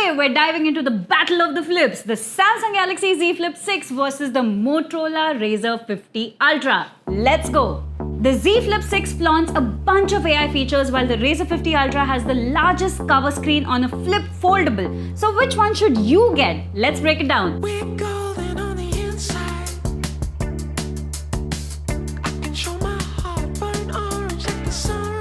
Today we're diving into the battle of the flips, the Samsung Galaxy Z Flip 6 versus the Motorola Razr 50 Ultra. Let's go! The Z Flip 6 flaunts a bunch of AI features while the Razr 50 Ultra has the largest cover screen on a flip foldable. So which one should you get? Let's break it down. We're golden on the inside. I can show my heart burn orange like the sunrise.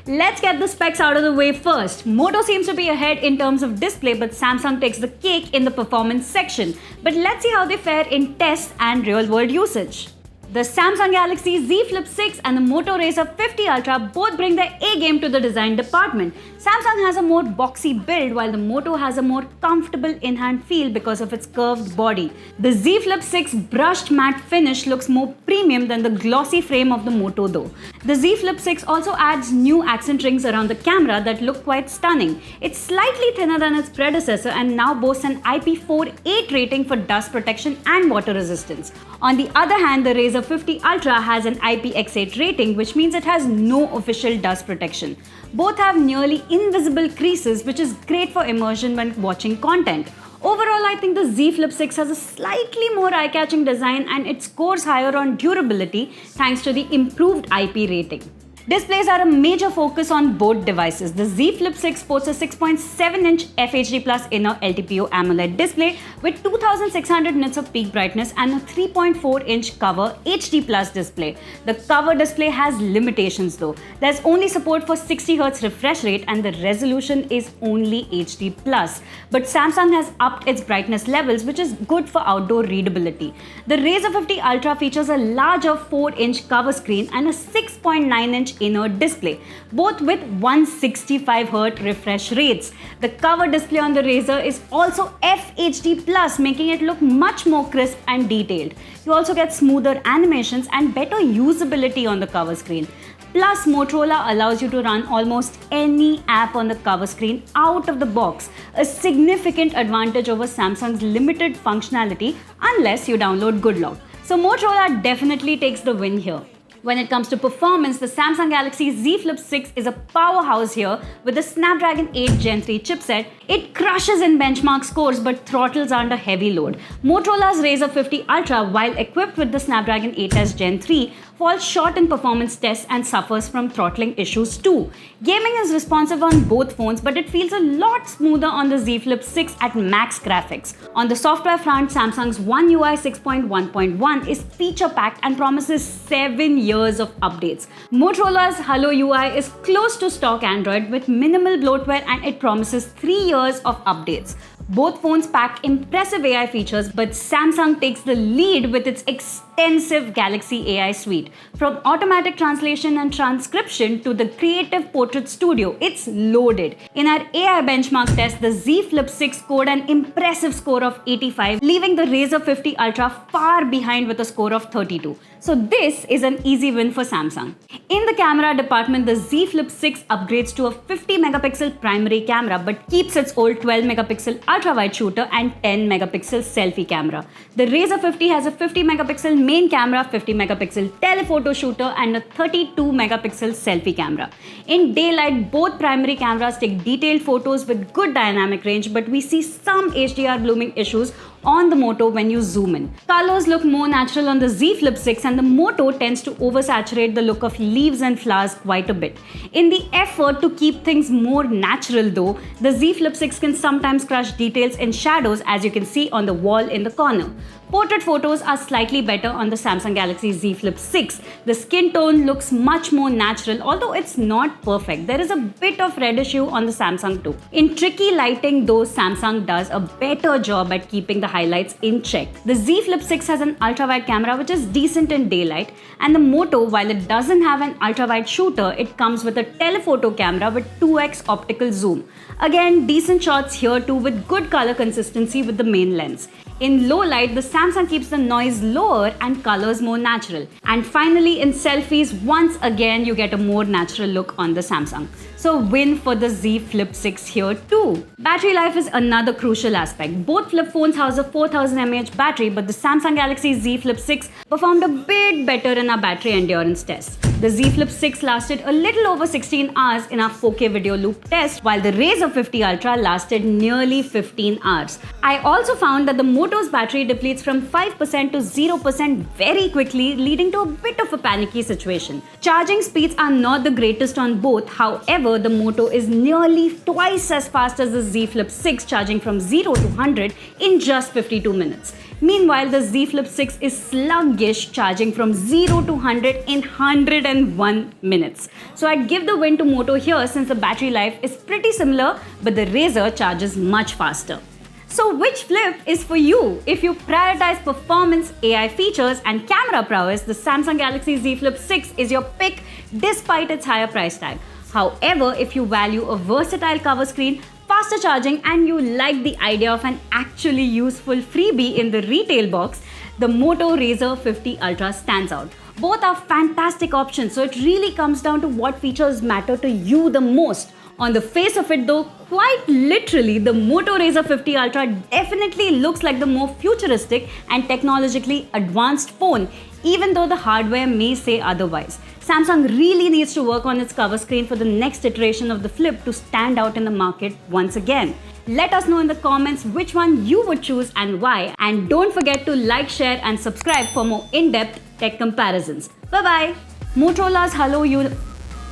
Let's get the specs out of the way first. Moto seems to be ahead in terms of display, but Samsung takes the cake in the performance section. But let's see how they fare in tests and real-world usage. The Samsung Galaxy Z Flip 6 and the Moto Razr 50 Ultra both bring their A-game to the design department. Samsung has a more boxy build while the Moto has a more comfortable in-hand feel because of its curved body. The Z Flip 6 brushed matte finish looks more premium than the glossy frame of the Moto though. The Z Flip 6 also adds new accent rings around the camera that look quite stunning. It's slightly thinner than its predecessor and now boasts an IP48 rating for dust protection and water resistance. On the other hand, the Razr 50 Ultra has an IPX8 rating, which means it has no official dust protection. Both have nearly invisible creases, which is great for immersion when watching content. Overall, I think the Z Flip 6 has a slightly more eye-catching design and it scores higher on durability thanks to the improved IP rating. Displays are a major focus on both devices. The Z Flip 6 sports a 6.7-inch FHD Plus inner LTPO AMOLED display with 2600 nits of peak brightness and a 3.4-inch cover HD Plus display. The cover display has limitations though. There's only support for 60Hz refresh rate and the resolution is only HD Plus. But Samsung has upped its brightness levels, which is good for outdoor readability. The Razr 50 Ultra features a larger 4-inch cover screen and a 6.9-inch inner display, both with 165Hz refresh rates. The cover display on the Razr is also FHD Plus, making it look much more crisp and detailed. You also get smoother animations and better usability on the cover screen. Plus, Motorola allows you to run almost any app on the cover screen out of the box, a significant advantage over Samsung's limited functionality unless you download GoodLock. So Motorola definitely takes the win here. When it comes to performance, the Samsung Galaxy Z Flip 6 is a powerhouse here with the Snapdragon 8 Gen 3 chipset. It crushes in benchmark scores but throttles under heavy load. Motorola's Razr 50 Ultra, while equipped with the Snapdragon 8s Gen 3, falls short in performance tests and suffers from throttling issues too. Gaming is responsive on both phones, but it feels a lot smoother on the Z Flip 6 at max graphics. On the software front, Samsung's One UI 6.1.1 is feature-packed and promises 7 years of updates. Motorola's Hello UI is close to stock Android with minimal bloatware and it promises 3 years of updates. Both phones pack impressive AI features, but Samsung takes the lead with its extensive Galaxy AI suite. From automatic translation and transcription to the creative portrait studio, it's loaded. In our AI benchmark test, the Z Flip 6 scored an impressive score of 85, leaving the Razr 50 Ultra far behind with a score of 32. So this is an easy win for Samsung. In the camera department, the Z Flip 6 upgrades to a 50-megapixel primary camera but keeps its old 12-megapixel ultra-wide shooter and 10-megapixel selfie camera. The Razr 50 has a 50-megapixel main camera, 50-megapixel telephoto shooter and a 32-megapixel selfie camera. In daylight, both primary cameras take detailed photos with good dynamic range, but we see some HDR blooming issues on the Moto when you zoom in. Colors look more natural on the Z Flip 6 and the Moto tends to oversaturate the look of leaves and flowers quite a bit. In the effort to keep things more natural though, the Z Flip 6 can sometimes crush details in shadows, as you can see on the wall in the corner. Portrait photos are slightly better on the Samsung Galaxy Z Flip 6. The skin tone looks much more natural, although it's not perfect. There is a bit of reddish hue on the Samsung too. In tricky lighting though, Samsung does a better job at keeping the highlights in check. The Z Flip 6 has an ultra-wide camera which is decent in daylight, and the Moto, while it doesn't have an ultra-wide shooter, it comes with a telephoto camera with 2x optical zoom. Again, decent shots here too with good color consistency with the main lens. In low light, the Samsung keeps the noise lower and colors more natural. And finally, in selfies, once again you get a more natural look on the Samsung. So win for the Z Flip 6 here too. Battery life is another crucial aspect. Both flip phones house a 4000 mAh battery, but the Samsung Galaxy Z Flip 6 performed a bit better in our battery endurance test. The Z Flip 6 lasted a little over 16 hours in our 4K video loop test, while the Razr 50 Ultra lasted nearly 15 hours. I also found that the Moto's battery depletes from 5% to 0% very quickly, leading to a bit of a panicky situation. Charging speeds are not the greatest on both, however, the Moto is nearly twice as fast as the Z Flip 6, charging from 0 to 100 in just 52 minutes. Meanwhile, the Z Flip 6 is sluggish, charging from 0 to 100 in 101 minutes. So I'd give the win to Moto here since the battery life is pretty similar, but the Razr charges much faster. So which flip is for you? If you prioritize performance, AI features and camera prowess, the Samsung Galaxy Z Flip 6 is your pick despite its higher price tag. However, if you value a versatile cover screen, faster charging and you like the idea of an actually useful freebie in the retail box, the Moto Razr 50 Ultra stands out. Both are fantastic options, so it really comes down to what features matter to you the most. On the face of it though, quite literally, the Moto Razr 50 Ultra definitely looks like the more futuristic and technologically advanced phone, even though the hardware may say otherwise. Samsung really needs to work on its cover screen for the next iteration of the Flip to stand out in the market once again. Let us know in the comments which one you would choose and why. And don't forget to like, share and subscribe for more in-depth tech comparisons. Bye-bye. Motorola's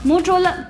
Motorola.